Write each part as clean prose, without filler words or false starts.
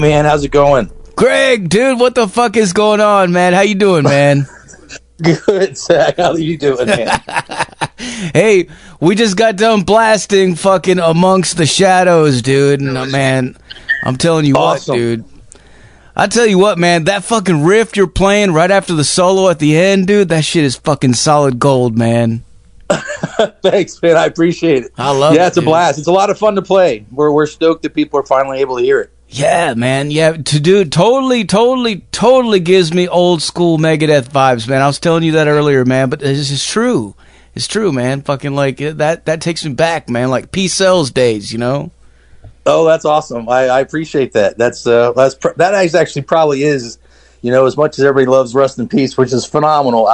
man. How's it going? Greg, dude, what the fuck is going on, man? How you doing, man? Good, Zach. How are you doing, man? Hey, we just got done blasting fucking Amongst the Shadows, dude. And, man, I'm telling you Awesome. what, dude. I tell you what, man, that fucking riff you're playing right after the solo at the end, dude, that shit is fucking solid gold, man. Thanks, man. I appreciate it. I love it. Yeah, it's a blast. It's a lot of fun to play. We're stoked that people are finally able to hear it. Yeah, man. Yeah, to do totally gives me old school Megadeth vibes, man. I was telling you that earlier, man, but it's true. It's true, man. Fucking like that takes me back, man. Like P-Cells days, you know? Oh, that's awesome. I appreciate that. That actually probably is, you know, as much as everybody loves Rust in Peace, which is phenomenal.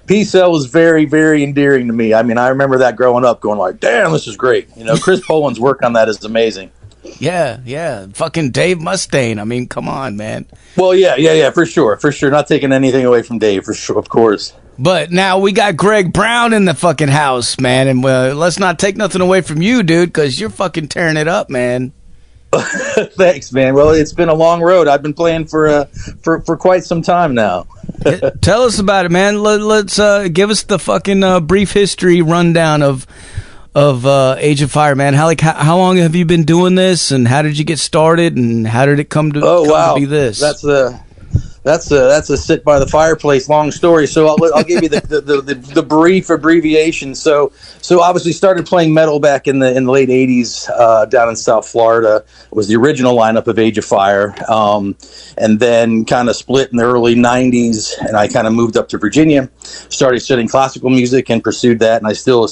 P-Cell was very, very endearing to me. I mean, I remember that growing up, going like, damn, this is great. You know, Chris Poland's work on that is amazing. Yeah. Fucking Dave Mustaine. I mean, come on, man. Well, yeah, for sure. Not taking anything away from Dave, for sure, of course. But now we got Greg Brown in the fucking house, man, and let's not take nothing away from you, dude, because you're fucking tearing it up, man. Thanks, man. Well, it's been a long road. I've been playing for quite some time now. Tell us about it, man. Let's give us the fucking brief history rundown of Age of Fire, man. How long have you been doing this, and how did you get started, and how did it come to be this? That's a sit by the fireplace long story. So I'll give you the brief abbreviation. So obviously started playing metal back in the late '80s down in South Florida. It was the original lineup of Age of Fire, and then kind of split in the early '90s, and I kind of moved up to Virginia, started studying classical music, and pursued that. And I still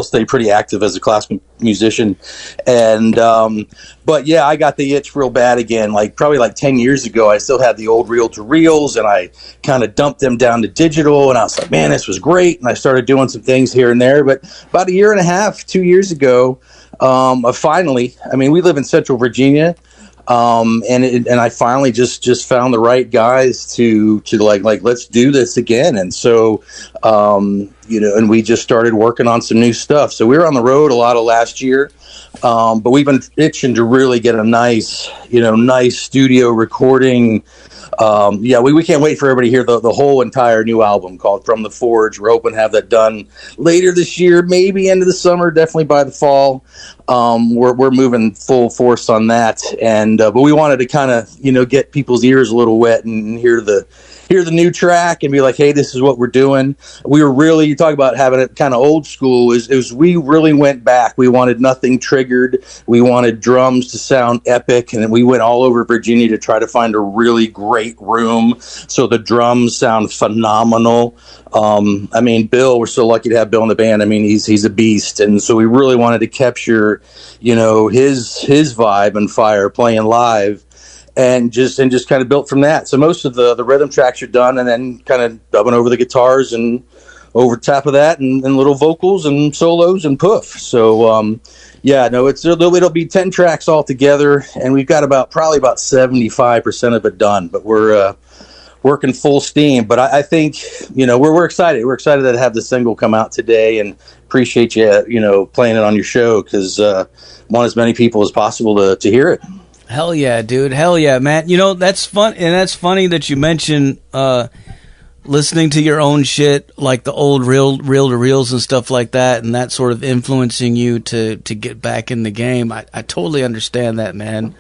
stay pretty active as a classical musician. And but yeah, I got the itch real bad again, probably 10 years ago. I still had the old reel-to-reels, and I kind of dumped them down to digital, and I was like, man, this was great. And I started doing some things here and there. But about 1.5 years, 2 years ago, we live in Central Virginia, and I finally just found the right guys to let's do this again. And so and we just started working on some new stuff. So we were on the road a lot of last year, but we've been itching to really get a nice studio recording. We can't wait for everybody to hear the whole entire new album called From the Forge. We're hoping to have that done later this year, maybe end of the summer, definitely by the fall. We're moving full force on that, and but we wanted to kind of get people's ears a little wet and hear the new track and be like, hey, this is what we're doing. We were really, you talk about having it kind of old school, is we really went back. We wanted nothing triggered. We wanted drums to sound epic, and we went all over Virginia to try to find a really great room so the drums sound phenomenal. Bill, we're so lucky to have Bill in the band. I mean, he's a beast, and so we really wanted to capture his vibe and fire playing live. And just kind of built from that. So most of the rhythm tracks are done, and then kind of dubbing over the guitars and over top of that, and little vocals and solos and poof. So it'll be 10 tracks all together, and we've got probably about 75% of it done. But we're working full steam. But I think we're excited. We're excited to have the single come out today, and appreciate you playing it on your show, because want as many people as possible to hear it. Hell yeah, dude. Hell yeah, man. That's fun, and that's funny that you mention listening to your own shit, like the old reel-to-reels and stuff like that, and that sort of influencing you to get back in the game. I totally understand that, man.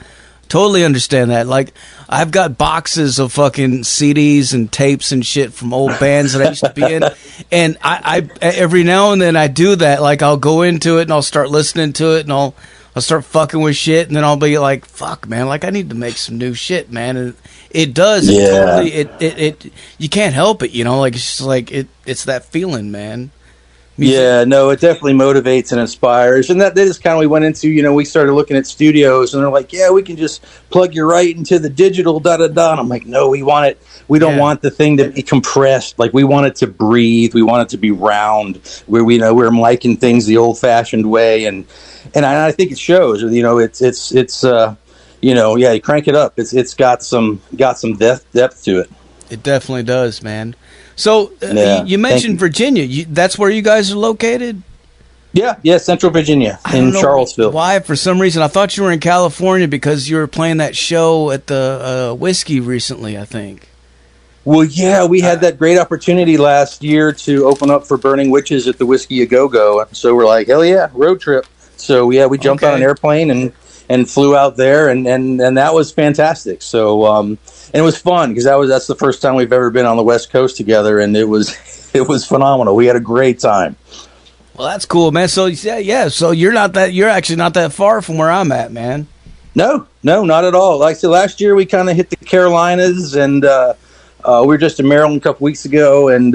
Totally understand that. Like, I've got boxes of fucking CDs and tapes and shit from old bands that I used to be in, and I every now and then I do that. Like, I'll go into it and I'll start listening to it, and I'll start fucking with shit, and then I'll be like, fuck, man, like, I need to make some new shit, man. And it does. Yeah. It you can't help it, like, it's just like, it's that feeling, man. Music. Yeah, no, it definitely motivates and inspires. And that is kind of, we went into, we started looking at studios, and they're like, yeah, we can just plug you right into the digital, da-da-da. And I'm like, no, we want it. We don't want the thing to be compressed. Like, we want it to breathe. We want it to be round, where we're liking things the old-fashioned way. And I think it shows. It's you crank it up. It's got some depth to it. It definitely does, man. So you mentioned Virginia. That's where you guys are located? Yeah, Central Virginia in Charlottesville. Why? For some reason, I thought you were in California because you were playing that show at the Whiskey recently, I think. Well, yeah, we had that great opportunity last year to open up for Burning Witches at the Whiskey A Go-Go. So we're like, hell yeah, road trip. So yeah, we jumped on an airplane and flew out there, and that was fantastic. So and it was fun because that's the first time we've ever been on the West Coast together, and it was phenomenal. We had a great time. Well, that's cool, man. So yeah. So you're actually not that far from where I'm at, man. No, not at all. Like I said, last year we kind of hit the Carolinas, and we were just in Maryland a couple weeks ago, and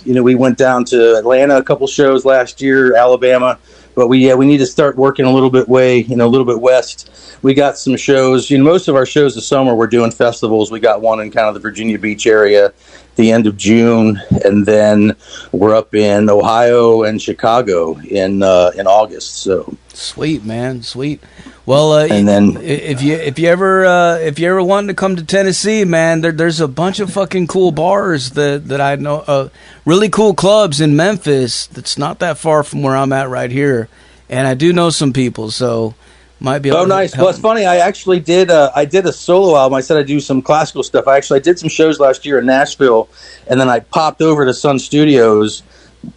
we went down to Atlanta a couple shows last year, Alabama. But we need to start working a little bit west. We got some shows. Most of our shows this summer we're doing festivals. We got one in kind of the Virginia Beach area at the end of June, and then we're up in Ohio and Chicago in August. So sweet, man, sweet. Well, and then if you ever want to come to Tennessee, man, there's a bunch of fucking cool bars that I know, really cool clubs in Memphis. That's not that far from where I'm at right here, and I do know some people, so might be. Oh, nice. Well, it's funny. I actually did a solo album. I said I do some classical stuff. I did some shows last year in Nashville, and then I popped over to Sun Studios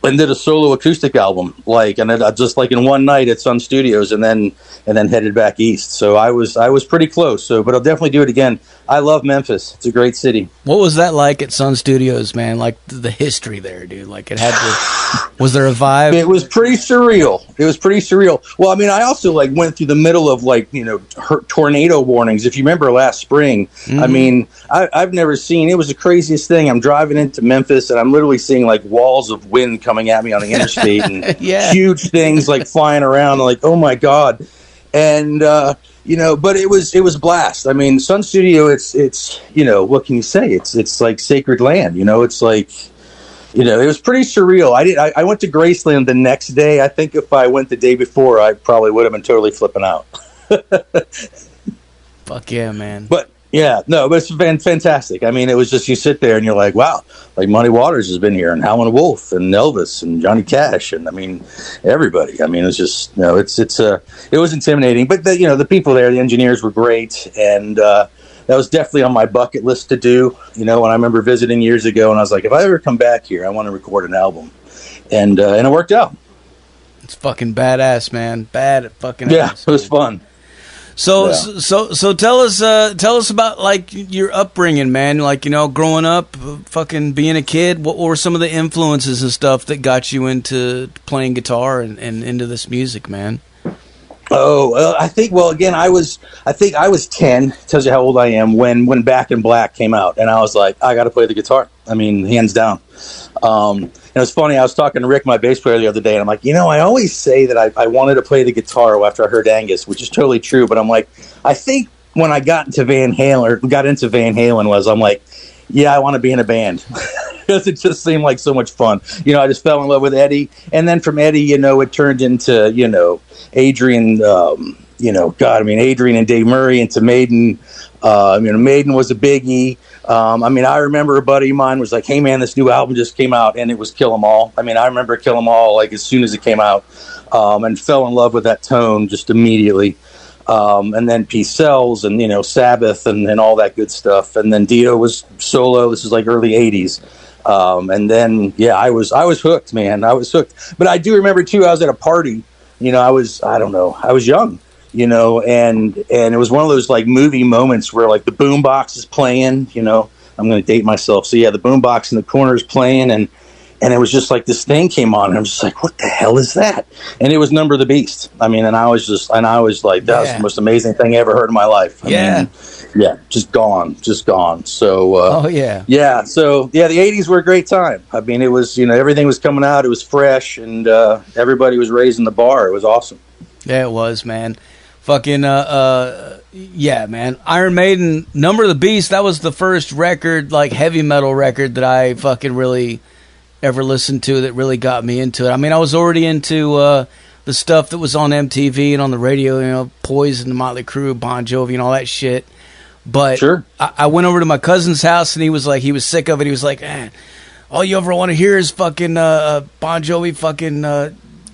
and did a solo acoustic album, and just like in one night at Sun Studios, and then headed back east. So I was pretty close. So, but I'll definitely do it again. I love Memphis. It's a great city. What was that like at Sun Studios, man? Like the history there, dude. Like it had to. Was there a vibe? It was pretty surreal. Well, I mean, I also went through the middle of tornado warnings. If you remember last spring, I mean, I've never seen. It was the craziest thing. I'm driving into Memphis and I'm literally seeing walls of wind coming at me on the interstate and huge things flying around. Oh my god! And but it was blast. I mean, Sun Studio. It's what can you say? It's like sacred land. It's it was pretty surreal. I went to Graceland the next day. I think if I went the day before, I probably would have been totally flipping out. Fuck yeah, man. But it's fantastic. I mean, it was just, you sit there and you're like, wow, Muddy Waters has been here, and Howlin' Wolf, and Elvis, and Johnny Cash, and I mean, everybody. I mean, it's just, it was intimidating, but the people there, the engineers were great, and that was definitely on my bucket list to do. When I remember visiting years ago, and I was like, if I ever come back here, I want to record an album, and it worked out. It's fucking badass, man. Fucking ass, it was fun. So tell us about your upbringing, man. Growing up, fucking being a kid. What were some of the influences and stuff that got you into playing guitar and into this music, man? Oh, I think I was 10. Tells you how old I am when Back in Black came out, and I was like, I got to play the guitar. I mean, hands down. And it was funny, I was talking to Rick, my bass player, the other day, and I'm like, I always say that I wanted to play the guitar after I heard Angus, which is totally true, but I'm like, I think when I got into Van Halen, I'm like, yeah, I want to be in a band. Because it just seemed like so much fun. I just fell in love with Eddie, and then from Eddie, it turned into, Adrian, Adrian and Dave Murray into Maiden. Maiden was a biggie. I remember a buddy of mine was like, hey man, this new album just came out, and it was Kill 'Em All. I remember Kill 'Em All as soon as it came out, and fell in love with that tone just immediately. And then Peace Sells and, Sabbath and all that good stuff. And then Dio was solo. This is early 80s. And then, I was hooked, man. I was hooked. But I do remember too, I was at a party, I was young, and it was one of those movie moments where the boombox is playing, I'm going to date myself. So the boombox in the corner is playing, and it was just this thing came on, and I'm just like, what the hell is that? And it was Number of the Beast. And I was like, that was the most amazing thing I ever heard in my life. Just gone. So, So the 80s were a great time. It was, everything was coming out. It was fresh, and everybody was raising the bar. It was awesome. Yeah, it was, man. Fucking, man. Iron Maiden, Number of the Beast, that was the first record, heavy metal record that I fucking really ever listened to that really got me into it. I was already into the stuff that was on MTV and on the radio, Poison, the Motley Crue, Bon Jovi, and all that shit. But sure. I went over to my cousin's house, and he was sick of it. He was like, all you ever want to hear is fucking Bon Jovi fucking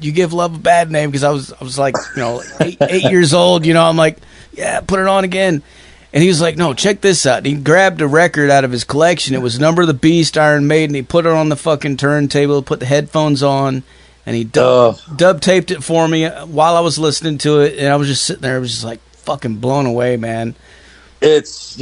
you give love a bad name, because I was like, you know, 8 years old, you know. I'm like, yeah, put it on again. And he was like, no, check this out. And he grabbed a record out of his collection. It was Number of the Beast, Iron Maiden. He put it on the fucking turntable, put the headphones on, and he dub taped it for me while I was listening to it. And I was just sitting there, I was just like fucking blown away, man. It's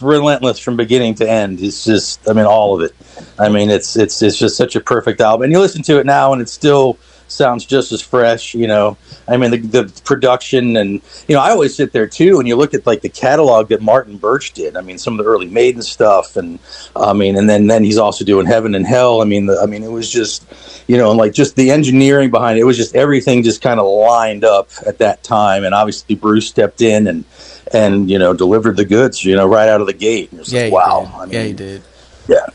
relentless from beginning to end. It's just, I mean, all of it. I mean, it's just such a perfect album. And you listen to it now, and it still sounds just as fresh, you know. I mean, the production, and, you know, I always sit there too, and you look at like the catalog that Martin Birch did. I mean, some of the early Maiden stuff, and I mean, and then he's also doing Heaven and Hell. I mean, it was just, you know, and like just the engineering behind it was just, everything just kind of lined up at that time. And obviously Bruce stepped in and you know, delivered the goods, you know, right out of the gate. And it was like, wow. I mean, he did. Yeah.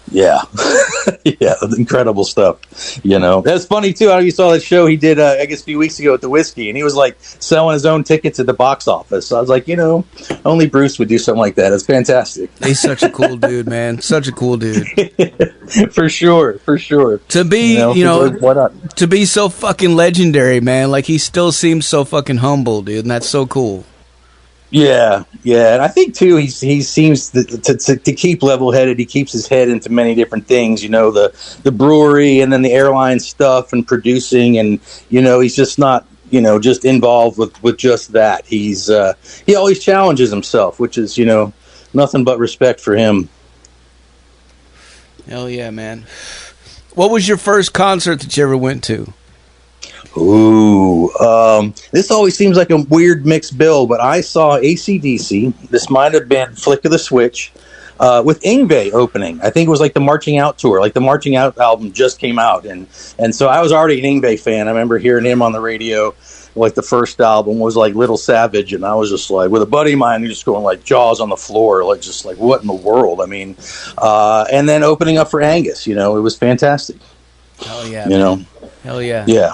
Yeah, incredible stuff, you know. That's funny too how you saw that show he did I guess a few weeks ago at the Whiskey, and he was like selling his own tickets at the box office. So I was like, you know, only Bruce would do something like that. It's fantastic. He's such a cool dude, man. Such a cool dude. For sure. To be, you know, why not? To be so fucking legendary, man. Like, he still seems so fucking humble, dude, and that's so cool. Yeah, and I think too he seems to keep level-headed. He keeps his head into many different things, you know, the brewery, and then the airline stuff, and producing, and, you know, he's just not, you know, just involved with just that. He always challenges himself, which is, you know, nothing but respect for him. Hell yeah, man. What was your first concert that you ever went to? Ooh, this always seems like a weird mixed bill, but I saw AC/DC. This might have been Flick of the Switch, with Yngwie opening. I think it was like the Marching Out tour. Like the Marching Out album just came out, and so I was already an Yngwie fan. I remember hearing him on the radio. Like the first album was like Little Savage, and I was just like, with a buddy of mine, just going like jaws on the floor, like just like, what in the world? I mean, and then opening up for Angus, you know, it was fantastic. Hell yeah, you know, hell yeah, yeah.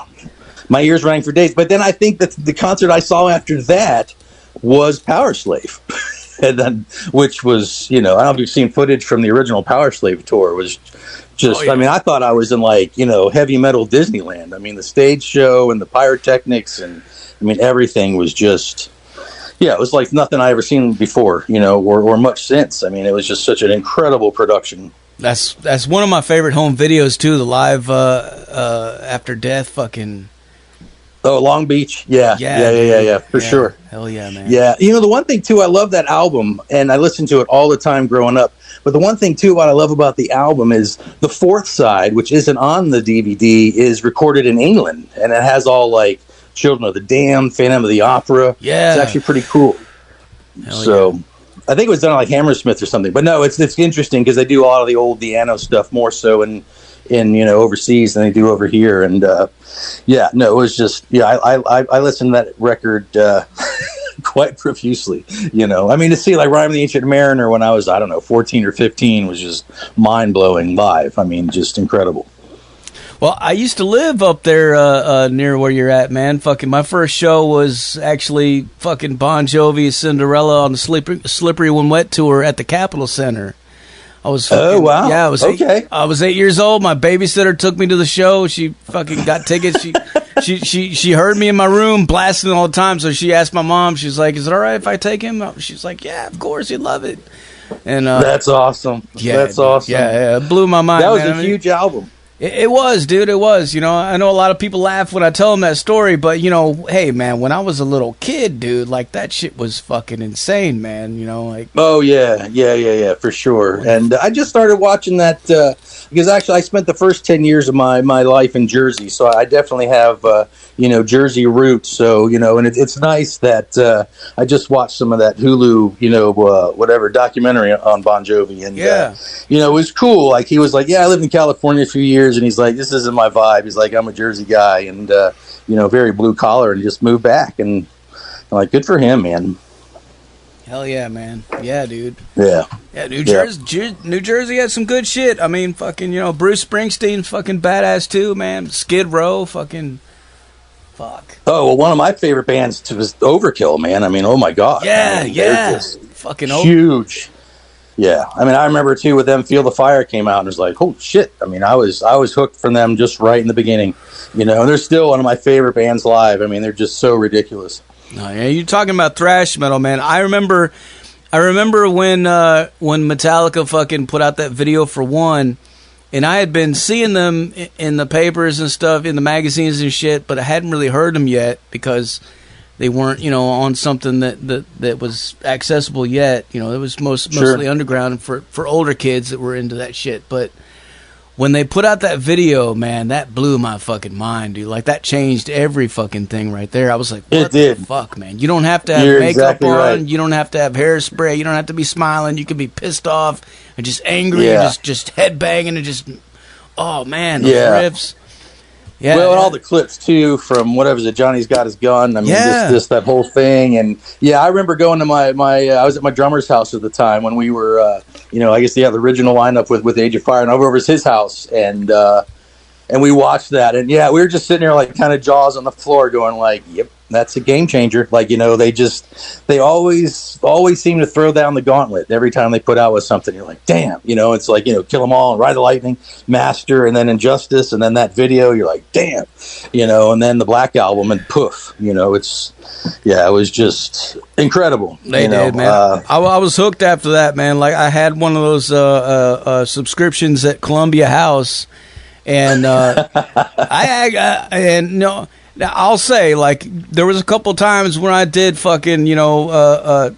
My ears rang for days. But then I think that the concert I saw after that was Power Slave. And then, which was, you know, I don't know if you've seen footage from the original Power Slave tour. It was just, I mean, I thought I was in like, you know, heavy metal Disneyland. I mean, the stage show and the pyrotechnics, and I mean, everything was just, yeah, it was like nothing I ever seen before, you know, or much since. I mean, it was just such an incredible production. That's one of my favorite home videos too, the live After Death fucking. Oh, Long Beach. Yeah, for sure. Hell yeah, man. Yeah. You know, the one thing, too, I love that album, and I listened to it all the time growing up. But the one thing, too, what I love about the album is the fourth side, which isn't on the DVD, is recorded in England. And it has all, like, Children of the Damned, Phantom of the Opera. Yeah. It's actually pretty cool. I think it was done on, like, Hammersmith or something. But, no, it's interesting because they do a lot of the old Diano stuff more so in you know, overseas than they do over here. And yeah, no, it was just, yeah, I listened to that record quite profusely, you know. I mean, to see like Rime of the Ancient Mariner when I was, I don't know, 14 or 15 was just mind-blowing live. I mean, just incredible. Well, I used to live up there near where you're at, man. Fucking my first show was actually fucking Bon Jovi's Cinderella on the Slippery When Wet tour at the Capitol Center. I was fucking, oh wow! Yeah, I was 8 years old. My babysitter took me to the show. She fucking got tickets. She heard me in my room blasting all the time. So she asked my mom. She's like, "Is it all right if I take him?" She's like, "Yeah, of course, he'd love it." And that's awesome. Yeah, that's awesome. Yeah, it blew my mind. That was a huge album. It was, dude. It was. You know, I know a lot of people laugh when I tell them that story, but you know, hey, man, when I was a little kid, dude, like that shit was fucking insane, man. You know, like. Oh yeah, for sure. And I just started watching that because actually I spent the first 10 years of my life in Jersey, so I definitely have you know, Jersey roots. So you know, and it's nice that I just watched some of that Hulu, you know, whatever documentary on Bon Jovi, and you know, it was cool. Like he was like, yeah, I lived in California a few years. And he's like, this isn't my vibe. He's like, I'm a Jersey guy, and you know, very blue collar, and just moved back. And I'm like, good for him, man. Hell yeah, man. Yeah, dude. Yeah. New Jersey had some good shit. I mean, fucking, you know, Bruce Springsteen's fucking badass too, man. Skid Row, fucking. Fuck. Oh well, one of my favorite bands was Overkill, man. I mean, oh my god. Yeah, I mean, yeah. Fucking huge. Yeah, I mean, I remember too with them. Feel the Fire came out, and it was like, oh shit! I mean, I was hooked from them just right in the beginning. You know, and they're still one of my favorite bands live. I mean, they're just so ridiculous. Oh, yeah, you're talking about thrash metal, man. I remember when Metallica fucking put out that video for One, and I had been seeing them in the papers and stuff, in the magazines and shit, but I hadn't really heard them yet because they weren't, you know, on something that was accessible yet. You know, it was mostly underground for older kids that were into that shit. But when they put out that video, man, that blew my fucking mind, dude. Like, that changed every fucking thing right there. I was like, what the fuck, man? You don't have to have makeup on. Right. You don't have to have hairspray. You don't have to be smiling. You can be pissed off and just angry and just head banging and just, oh, man, those riffs. Yeah, well, and all the clips too from whatever it, Johnny's Got His Gun. I mean, just that whole thing. And yeah, I remember going to my I was at my drummer's house at the time when we were, you know, I guess the original lineup with Age of Fire, and over to his house, and we watched that, and yeah, we were just sitting there like kind of jaws on the floor, going like, yep, that's a game changer. Like, you know, they always seem to throw down the gauntlet every time they put out with something. You're like, damn, you know, it's like, you know, Kill 'Em All and Ride the Lightning, Master, and then Injustice, and then that video. You're like, damn, you know, and then the Black Album, and poof, you know, it was just incredible. They did, man. I was hooked after that, man. Like, I had one of those subscriptions at Columbia House, and I'll say, like, there was a couple times when I did fucking, you know,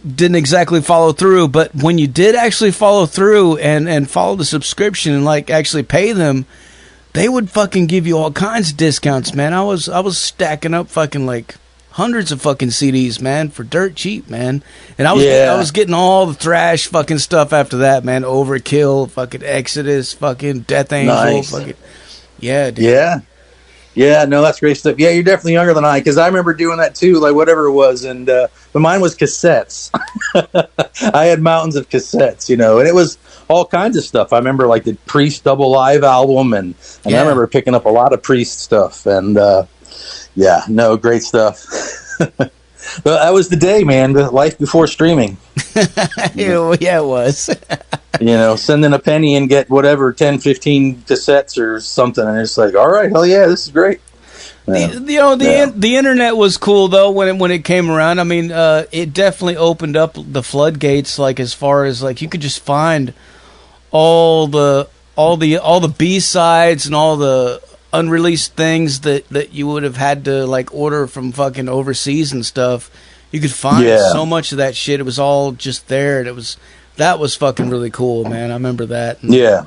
didn't exactly follow through, but when you did actually follow through and follow the subscription and, like, actually pay them, they would fucking give you all kinds of discounts, man. I was stacking up fucking, like, hundreds of fucking CDs, man, for dirt cheap, man. And I was getting all the thrash fucking stuff after that, man. Overkill, fucking Exodus, fucking Death Angel, fucking, yeah, dude. Yeah, no, that's great stuff. Yeah, you're definitely younger than I, because I remember doing that too, like whatever it was, but mine was cassettes. I had mountains of cassettes, you know, and it was all kinds of stuff. I remember like the Priest Double Live album, and I remember picking up a lot of Priest stuff, and great stuff. Well, that was the day, man. The life before streaming. Yeah, it was. You know, send in a penny and get whatever 10, 15 cassettes or something, and it's like, all right, hell yeah, this is great. The internet was cool though when it came around. I mean, it definitely opened up the floodgates. Like, as far as, like, you could just find all the B-sides and all the unreleased things that you would have had to, like, order from fucking overseas and stuff. You could find so much of that shit. It was all just there, and that was fucking really cool, man. I remember that. Yeah,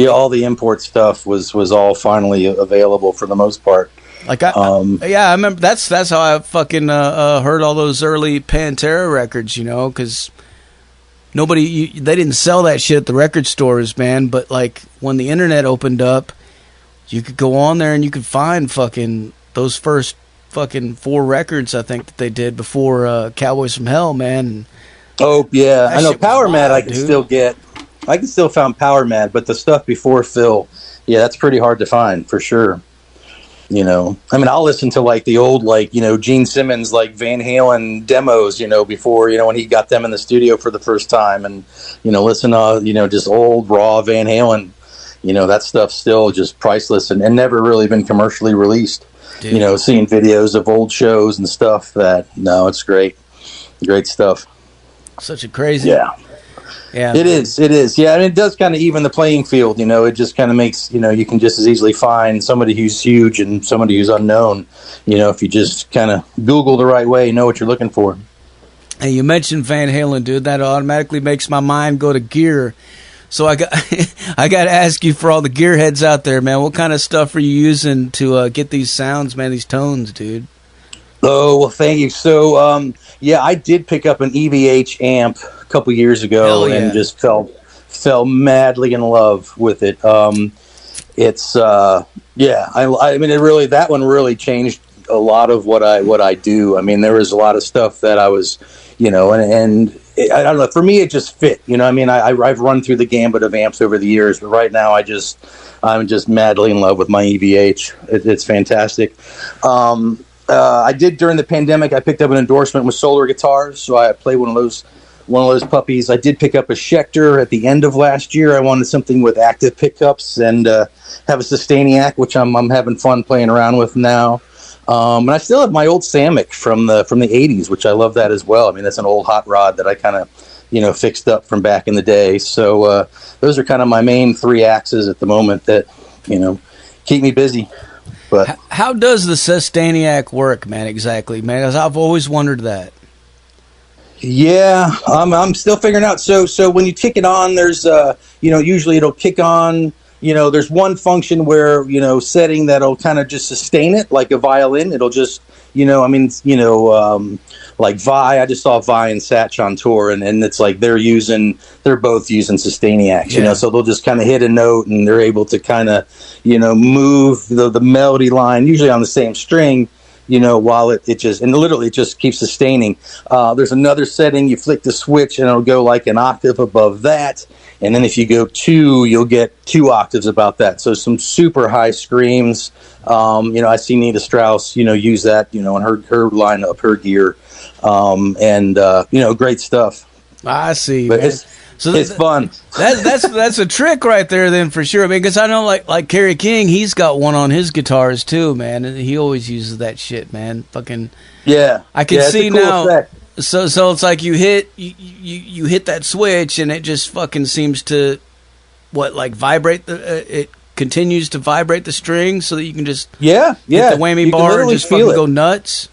all the import stuff was all finally available for the most part. Like, I remember that's how I fucking heard all those early Pantera records, you know, because they didn't sell that shit at the record stores, man. But, like, when the internet opened up, you could go on there and you could find fucking those first fucking 4 records, I think, that they did before Cowboys from Hell, man. Oh, yeah. I know Power Mad I can still get. I can still find Power Mad, but the stuff before Phil, yeah, that's pretty hard to find, for sure. You know, I mean, I'll listen to, like, the old, like, you know, Gene Simmons, like, Van Halen demos, you know, before, you know, when he got them in the studio for the first time, and, you know, listen to, you know, just old, raw Van Halen. You know, that stuff's still just priceless and never really been commercially released. Dude. You know, seeing videos of old shows and stuff it's great. Great stuff. Such a crazy. Yeah. It is. Yeah, I mean, it does kind of even the playing field, you know. It just kind of makes, you know, you can just as easily find somebody who's huge and somebody who's unknown, you know, if you just kind of Google the right way, know what you're looking for. Hey, you mentioned Van Halen, dude. That automatically makes my mind go to gear. So I got to ask you, for all the gearheads out there, man, what kind of stuff are you using to get these sounds, man, these tones, dude? Oh, well, thank you. So, I did pick up an EVH amp a couple years ago and just fell madly in love with it. I mean, that one really changed a lot of what I do. I mean, there was a lot of stuff that I was, you know, and I don't know. For me, it just fit. You know, I mean, I've run through the gambit of amps over the years, but right now I'm just madly in love with my EVH. It's fantastic. I did during the pandemic. I picked up an endorsement with Solar Guitars, so I played one of those one of those puppies. I did pick up a Schecter at the end of last year. I wanted something with active pickups and have a Sustainiac, which I'm having fun playing around with now. And I still have my old Samick from the 80s, which I love that as well. I mean, that's an old hot rod that I kind of, fixed up from back in the day. So those are kind of my main 3 axes at the moment that, keep me busy. But how does the Sustainiac work, man, exactly, man? 'Cause I've always wondered that. Yeah, I'm still figuring out. So when you kick it on, there's usually it'll kick on. There's one function where setting that'll kind of just sustain it like a violin. It'll just like Vi. I just saw Vi and Satch on tour, and it's like they're both using Sustainiacs. So they'll just kind of hit a note, and they're able to kind of move the melody line usually on the same string. While it just keeps sustaining. There's another setting, you flick the switch and it'll go like an octave above that. And then if you go 2, you'll get 2 octaves about that. So some super high screams. I see Nita Strauss, use that, in her lineup, her gear. Great stuff. I see. But man. It's fun. That's a trick right there, then, for sure. I mean, because I know, like Kerry King, he's got one on his guitars too, man. And he always uses that shit, man. Fucking yeah. I can see cool now. Effect. So it's like you hit that switch, and it just fucking seems to vibrate it continues to vibrate the strings, so that you can just hit the whammy bar and just fucking go nuts.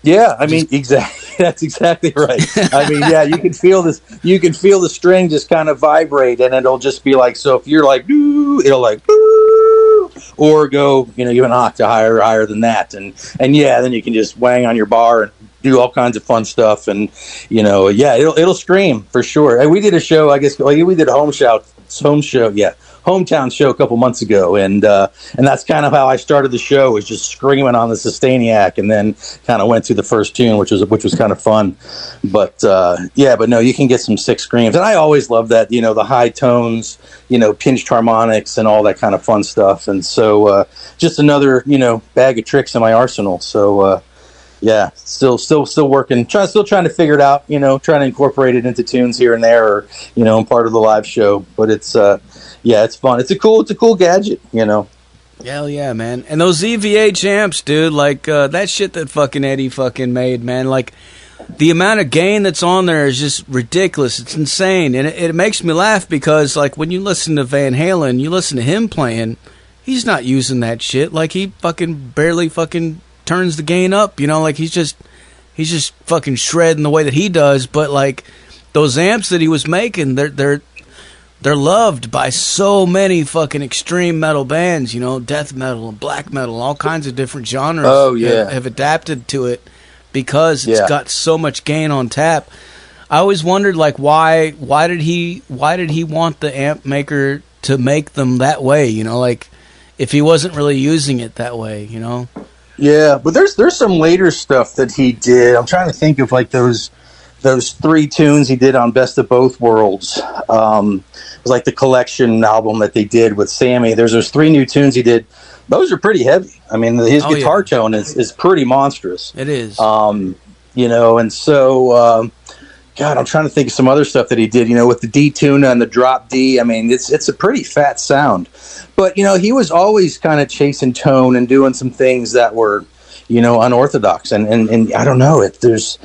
Yeah, I mean, exactly. That's exactly right. I mean, yeah, you can feel this. You can feel the string just kind of vibrate, and it'll just be like. So if you're like, doo, it'll like, doo, or go, even an octave higher than that, and then you can just wang on your bar and do all kinds of fun stuff, and it'll scream for sure. And we did a show, I guess, we did a hometown show a couple months ago, and that's kind of how I started the show, was just screaming on the Sustainiac, and then kind of went through the first tune, which was kind of fun. But but no, you can get some sick screams, and I always love that, the high tones, pinched harmonics and all that kind of fun stuff. And so just another bag of tricks in my arsenal. So still working, still trying to figure it out, trying to incorporate it into tunes here and there, or in part of the live show. But it's it's fun. It's a cool gadget, Hell yeah, man. And those EVH amps, dude, like that shit that fucking Eddie fucking made, man. Like the amount of gain that's on there is just ridiculous. It's insane, and it makes me laugh because like when you listen to Van Halen, you listen to him playing, he's not using that shit. Like he fucking barely fucking turns the gain up, like he's just fucking shredding the way that he does. But like those amps that he was making, they're loved by so many fucking extreme metal bands, death metal and black metal, all kinds of different genres. Oh yeah, have adapted to it because it's got so much gain on tap. I always wondered, like, why did he want the amp maker to make them that way? Like if he wasn't really using it that way, Yeah, but there's some later stuff that he did. I'm trying to think of like those 3 tunes he did on Best of Both Worlds. It was like the collection album that they did with Sammy. There's those 3 new tunes he did. Those are pretty heavy. I mean, his guitar tone is pretty monstrous. It is. And so God, I'm trying to think of some other stuff that he did, with the D tuna and the drop D. I mean, it's a pretty fat sound. But, he was always kind of chasing tone and doing some things that were, unorthodox. And I don't know if there's,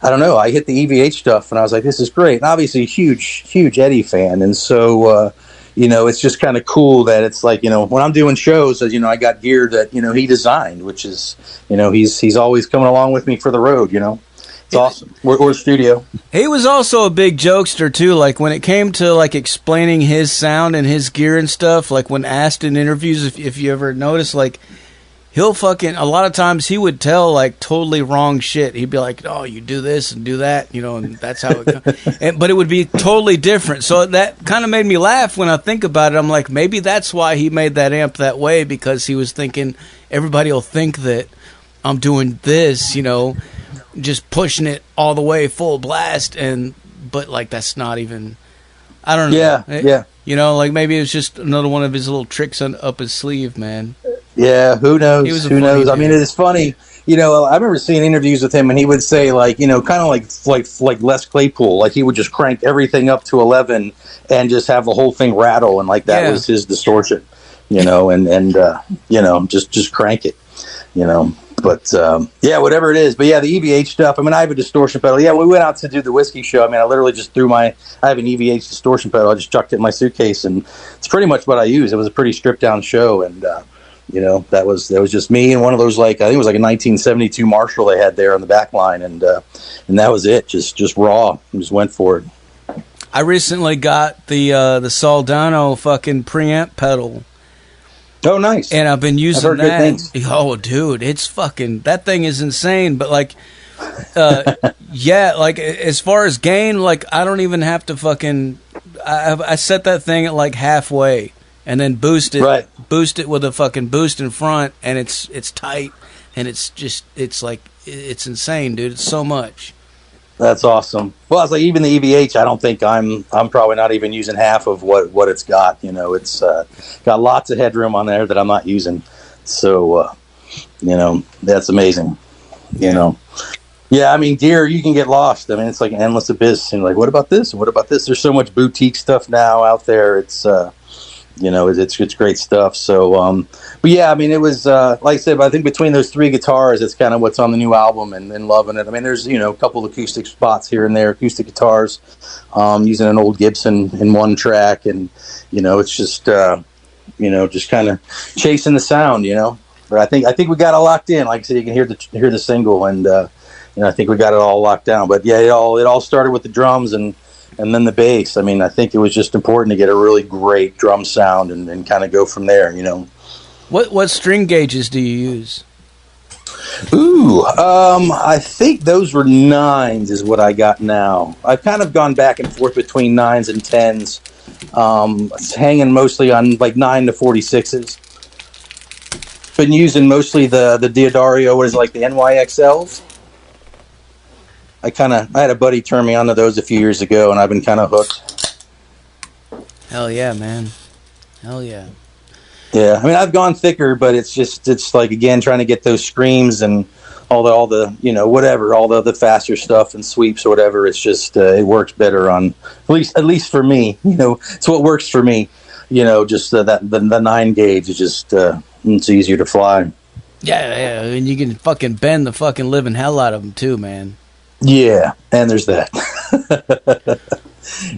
I hit the EVH stuff and I was like, this is great. And obviously a huge Eddie fan. And so, it's just kind of cool that it's like, when I'm doing shows, I got gear that, he designed, which is, he's always coming along with me for the road, It's awesome. Or studio. He was also a big jokester too. Like when it came to like explaining his sound and his gear and stuff. Like when asked in interviews, if you ever notice, like he'll fucking a lot of times he would tell like totally wrong shit. He'd be like, "Oh, you do this and do that," and that's how it. But it would be totally different. So that kind of made me laugh when I think about it. I'm like, maybe that's why he made that amp that way, because he was thinking everybody will think that I'm doing this, just pushing it all the way full blast, but like that's not even, I don't know. Yeah. Like maybe it was just another one of his little tricks up his sleeve, man. Yeah, who knows? Who knows? I mean, it's funny. I remember seeing interviews with him, and he would say like, kind of like Les Claypool, like he would just crank everything up to 11 and just have the whole thing rattle, and like that was his distortion, and just crank it, But whatever it is. But yeah, the EVH stuff. I mean, I have a distortion pedal. Yeah, we went out to do the whiskey show. I mean, I literally just I have an EVH distortion pedal. I just chucked it in my suitcase, and it's pretty much what I use. It was a pretty stripped down show, and that was just me and one of those, like, I think it was like a 1972 Marshall they had there on the back line, and that was it. Just raw. Just went for it. I recently got the Soldano fucking preamp pedal. Oh, nice. And I've been using that. Oh, dude, it's fucking, that thing is insane. But like, like as far as gain, like I don't even have to fucking, I set that thing at like halfway and then boost it with a fucking boost in front, and it's tight, and it's like, it's insane, dude. It's so much. That's awesome. Well, I was like, even the EVH, I don't think I'm probably not even using half of what it's got. It's got lots of headroom on there that I'm not using. So, that's amazing. Yeah, I mean, gear, you can get lost. I mean, it's like an endless abyss. And like, what about this? And what about this? There's so much boutique stuff now out there. It's, it's great stuff. So, but yeah, I mean, it was, like I said, I think between those three guitars, it's kind of what's on the new album, and loving it. I mean, there's, a couple acoustic spots here and there, acoustic guitars, using an old Gibson in one track. And, it's just, just kind of chasing the sound, but I think we got it locked in. Like I said, you can hear the single, and, I think we got it all locked down. But yeah, it all started with the drums and then the bass. I mean, I think it was just important to get a really great drum sound and kind of go from there, What string gauges do you use? Ooh, I think those were 9s is what I got now. I've kind of gone back and forth between 9s and 10s. It's hanging mostly on like 9 to 46s. Been using mostly the Diodario, what is it, like the NYXLs. I had a buddy turn me onto those a few years ago, and I've been kind of hooked. Hell yeah, man. Hell yeah. Yeah, I mean, I've gone thicker, but it's like, again, trying to get those screams and all the whatever, all the faster stuff and sweeps or whatever. It's just, it works better on, at least for me, it's what works for me, just the 9 gauge is just, it's easier to fly. Yeah, I mean, you can fucking bend the fucking living hell out of them too, man. Yeah, and there's that.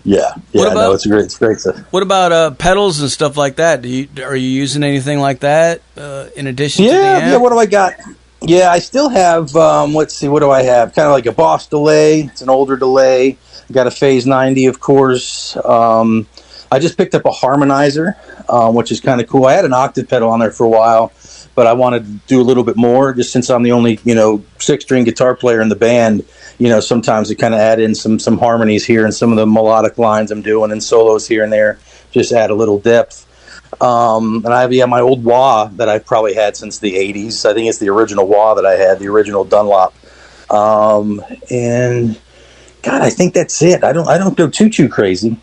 yeah. It's great stuff. What about pedals and stuff like that? Are you using anything like that in addition to the amp? Yeah, what do I got? Yeah, I still have, let's see, what do I have? Kind of like a Boss delay. It's an older delay. I got a Phase 90, of course. I just picked up a harmonizer, which is kind of cool. I had an octave pedal on there for a while, but I wanted to do a little bit more, just since I'm the only, 6-string guitar player in the band. Sometimes I kind of add in some harmonies here and some of the melodic lines I'm doing and solos here and there, just add a little depth. And I have my old wah that I've probably had since the 80s. I think it's the original wah that I had, the original Dunlop. And God, I think that's it. I don't go too crazy.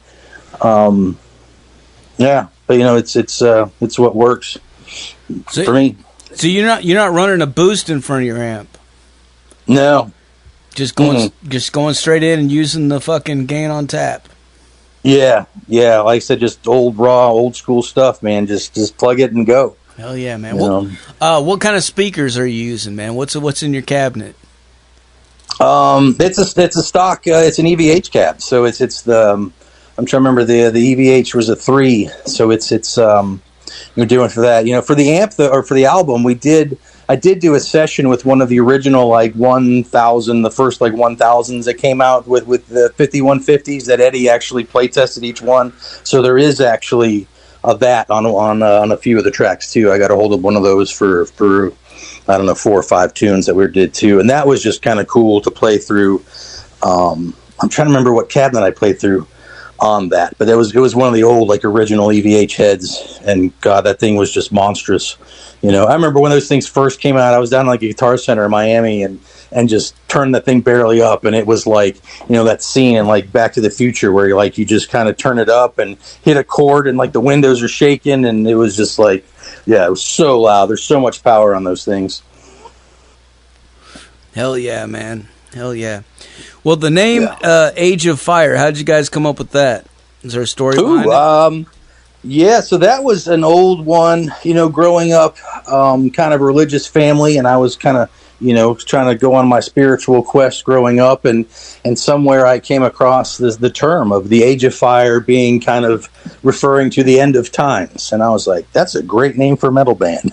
Yeah, but it's what works for me. So you're not running a boost in front of your amp? No. Just going straight in and using the fucking gain on tap. Yeah. Like I said, just old school stuff, man. Just plug it and go. Hell yeah, man. What kind of speakers are you using, man? What's in your cabinet? It's a stock. It's an EVH cab. So it's the. I'm trying to remember the EVH was a 3. So it's you're doing for that. For the amp or for the album, I did do a session with one of the original, like, 1000, the first, like, 1000s that came out with the 5150s that Eddie actually play tested each one. So there is actually that on a few of the tracks too. I got a hold of one of those for I don't know, 4 or 5 tunes that we did too, and that was just kind of cool to play through. I'm trying to remember what cabinet I played through on that, but it was one of the old, like, original EVH heads, and God, that thing was just monstrous. I remember when those things first came out, I was down like a Guitar Center in Miami and just turned that thing barely up, and it was like, that scene in, like, Back to the Future where you just kind of turn it up and hit a chord and, like, the windows are shaking, and it was just like, yeah, it was so loud. There's so much power on those things. Hell yeah, man. Hell yeah. Well, the name Age of Fire, how did you guys come up with that? Is there a story behind it? Yeah, so that was an old one, growing up, kind of a religious family, and I was kind of, trying to go on my spiritual quest growing up, and somewhere I came across the term of the Age of Fire being kind of referring to the end of times, and I was like, that's a great name for a metal band.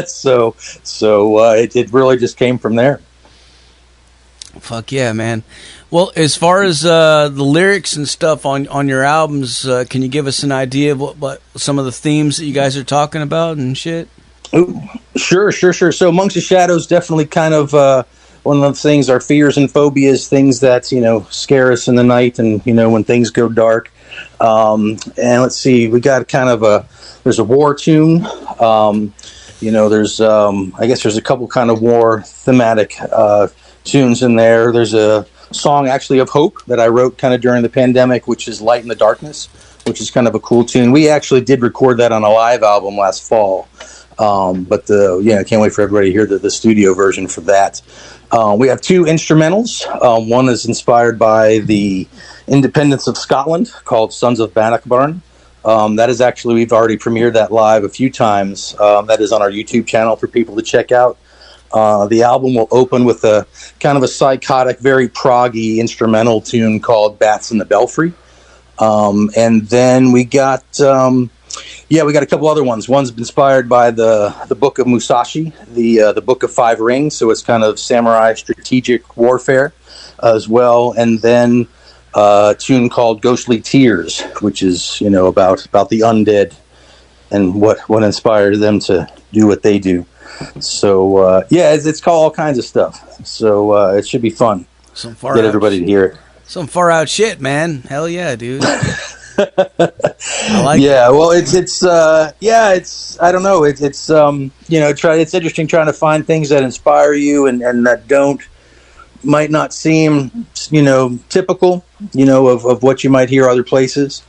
So it really just came from there. Fuck yeah, man. Well, as far as the lyrics and stuff on your albums, can you give us an idea of what some of the themes that you guys are talking about and shit? Ooh, sure. So Amongst the Shadows, definitely kind of one of the things, our fears and phobias, things that, scare us in the night and, when things go dark. And let's see, we got kind of there's a war tune. There's, I guess there's a couple kind of war thematic tunes in there. There's a song actually of hope that I wrote kind of during the pandemic, which is Light in the Darkness, which is kind of a cool tune. We actually did record that on a live album last fall. But I can't wait for everybody to hear the studio version for that. We have two instrumentals. One is inspired by the independence of Scotland called Sons of Bannockburn. That is actually, we've already premiered that live a few times. That is on our YouTube channel for people to check out. The album will open with a kind of a psychotic, very proggy instrumental tune called Bats in the Belfry. And then we got a couple other ones. One's inspired by the Book of Musashi, the Book of Five Rings. So it's kind of samurai strategic warfare as well. And then a tune called Ghostly Tears, which is, about the undead and what inspired them to do what they do. So, it's called all kinds of stuff. So it should be fun. Get everybody to hear it. Some far out shit, man. Hell yeah, dude. I like it. Well, it's I don't know. It's it's interesting trying to find things that inspire you and that might not seem, typical, of what you might hear other places.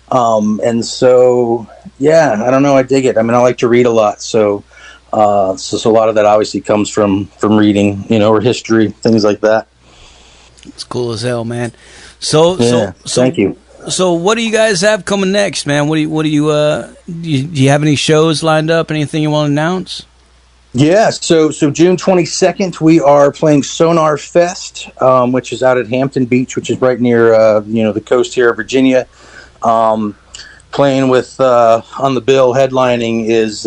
And so, I don't know. I dig it. I mean, I like to read a lot. So a lot of that obviously comes from reading, or history, things like that. It's cool as hell, man. So thank you. So what do you guys have coming next, man? Do you have any shows lined up? Anything you want to announce? Yeah, so June 22nd, we are playing Sonar Fest, which is out at Hampton Beach, which is right near, the coast here of Virginia. Playing with, on the bill, headlining is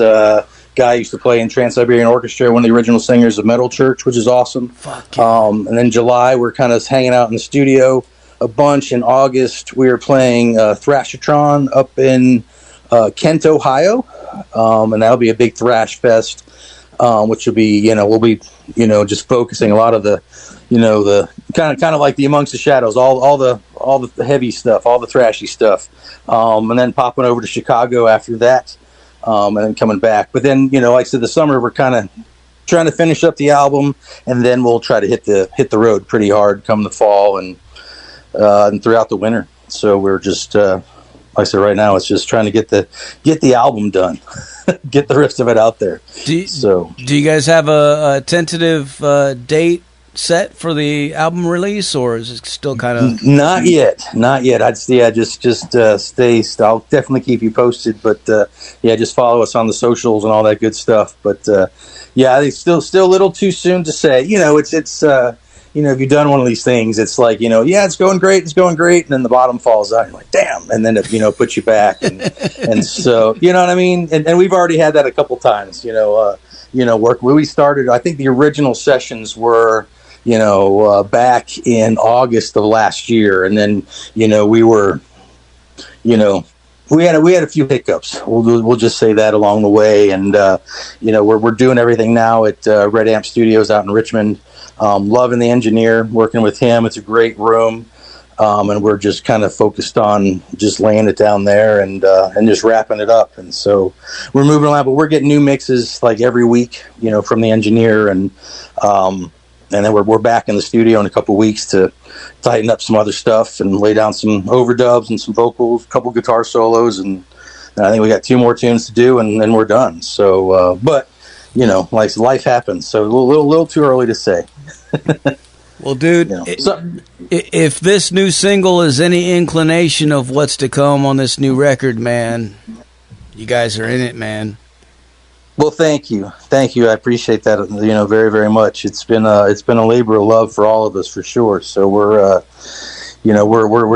guy used to play in Trans-Siberian Orchestra, one of the original singers of Metal Church, which is awesome. Fuck yeah. And then July, we're kind of hanging out in the studio a bunch. In August, we are playing Thrashatron up in Kent, Ohio, and that'll be a big thrash fest, which will be, we'll be, just focusing a lot of the, the kind of like the Amongst the Shadows, all the heavy stuff, all the thrashy stuff, and then popping over to Chicago after that, and then coming back. But then, like I said, the summer we're kind of trying to finish up the album, and then we'll try to hit the road pretty hard come the fall and throughout the winter. So we're just, like I said, right now it's just trying to get the album done, get the rest of it out there. Do you guys have a tentative date set for the album release, or is it still kind of not yet? I'd just stay. I'll definitely keep you posted, but just follow us on the socials and all that good stuff. But I think still a little too soon to say. It's if you've done one of these things, it's like, it's going great, and then the bottom falls out, and you're like, damn, and then it, puts you back, and so, you know what I mean? And we've already had that a couple times, work. We started, I think the original sessions were, back in August of last year, and then, we were, we had a few hiccups. We'll just say that along the way, and we're doing everything now at Red Amp Studios out in Richmond. Loving the engineer, working with him. It's a great room, and we're just kind of focused on just laying it down there and just wrapping it up. And so we're moving around, but we're getting new mixes like every week, from the engineer, and then we're back in the studio in a couple weeks to tighten up some other stuff and lay down some overdubs and some vocals, a couple guitar solos, and I think we got 2 more tunes to do, and then we're done. So, but life happens. So a little too early to say. Well, dude, if this new single is any inclination of what's to come on this new record, man, you guys are in it, man. Well, thank you. I appreciate that, very, very much. It's been a labor of love for all of us, for sure. So we're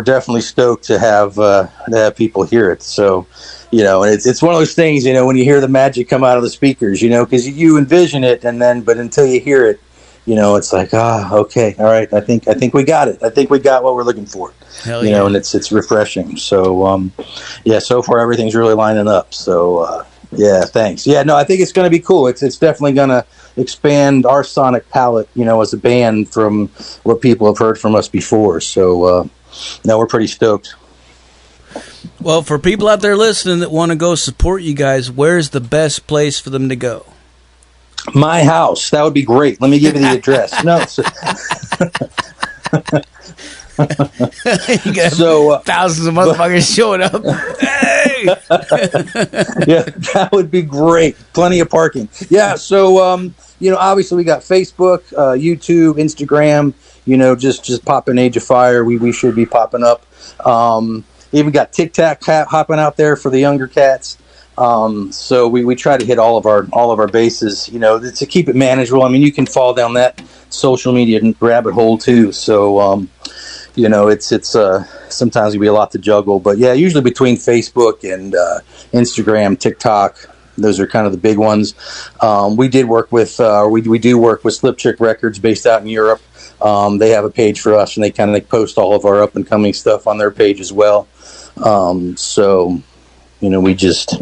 definitely stoked to have people hear it. So, it's one of those things, when you hear the magic come out of the speakers, because you envision it, but until you hear it, it's like, okay, all right. I think we got it. I think we got what we're looking for. Hell yeah. And it's refreshing. So, so far everything's really lining up. So, thanks. Yeah, no, I think it's going to be cool. It's definitely going to expand our sonic palette, as a band from what people have heard from us before. So, we're pretty stoked. Well, for people out there listening that want to go support you guys, where's the best place for them to go? My house. That would be great. Let me give you the address. No. You got thousands of motherfuckers showing up. Hey! Yeah, that would be great. Plenty of parking. Yeah, so obviously we got Facebook, YouTube, Instagram. Just pop in Age of Fire. We should be popping up. Even got TikTok hopping out there for the younger cats. So we try to hit all of our bases, to keep it manageable. I mean, you can fall down that social media rabbit hole too. So, it's sometimes it can be a lot to juggle, but yeah, usually between Facebook and Instagram, TikTok, those are kind of the big ones. We do work with Slip Chick Records based out in Europe. They have a page for us, and they kind of post all of our up and coming stuff on their page as well. So, we just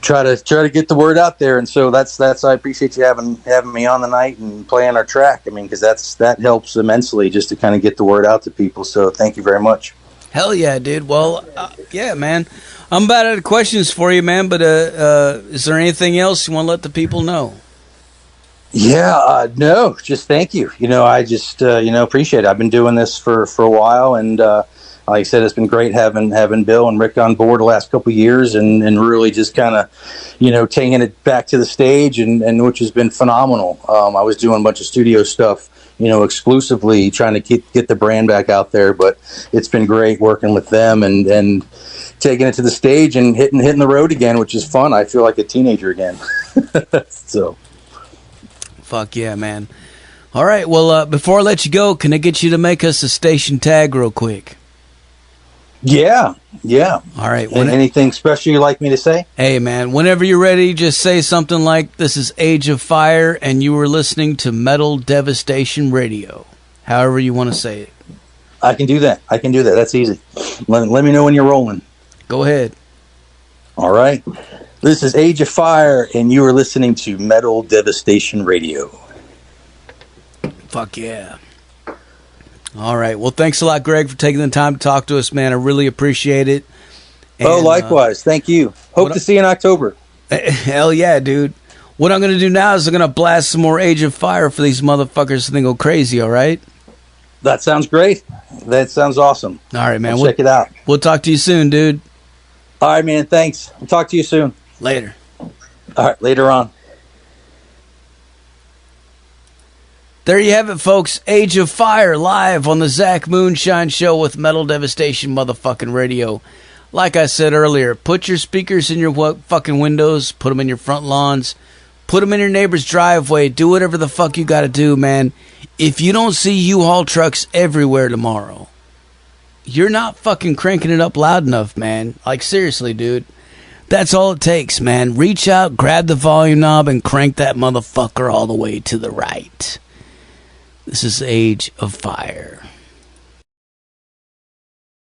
try to get the word out there, and so that's I appreciate you having me on the night and playing our track. I mean, because that helps immensely just to kind of get the word out to people. So thank you very much. Hell yeah, dude. Well, yeah, man. I'm about out of questions for you, man. But is there anything else you want to let the people know? Yeah, no, just thank you. I just appreciate it. I've been doing this for a while, and like I said, it's been great having Bill and Rick on board the last couple of years, and really just kind of, taking it back to the stage, and which has been phenomenal. I was doing a bunch of studio stuff, exclusively trying to get the brand back out there, but it's been great working with them and taking it to the stage and hitting the road again, which is fun. I feel like a teenager again. So. Fuck yeah, man. All right, well, before I let you go, can I get you to make us a station tag real quick? Yeah. All right. Anything special you'd like me to say? Hey, man, whenever you're ready, just say something like, "This is Age of Fire, and you were listening to Metal Devastation Radio." However you want to say it. I can do that. That's easy. Let me know when you're rolling. Go ahead. All right. This is Age of Fire, and you are listening to Metal Devastation Radio. Fuck yeah. All right. Well, thanks a lot, Greg, for taking the time to talk to us, man. I really appreciate it. And, likewise. Thank you. Hope to see you in October. Hell yeah, dude. What I'm going to do now is I'm going to blast some more Age of Fire for these motherfuckers so they go crazy, all right? That sounds great. That sounds awesome. All right, man. Check it out. We'll talk to you soon, dude. All right, man. Thanks. We'll talk to you soon. Later. All right, later on. There you have it, folks. Age of Fire live on the Zach Moonshine Show with Metal Devastation motherfucking radio. Like I said earlier, put your speakers in your fucking windows, put them in your front lawns, put them in your neighbor's driveway, do whatever the fuck you gotta do, man. If you don't see U-Haul trucks everywhere tomorrow, you're not fucking cranking it up loud enough, man. Like, seriously, dude. That's all it takes, man. Reach out, grab the volume knob, and crank that motherfucker all the way to the right. This is Age of Fire.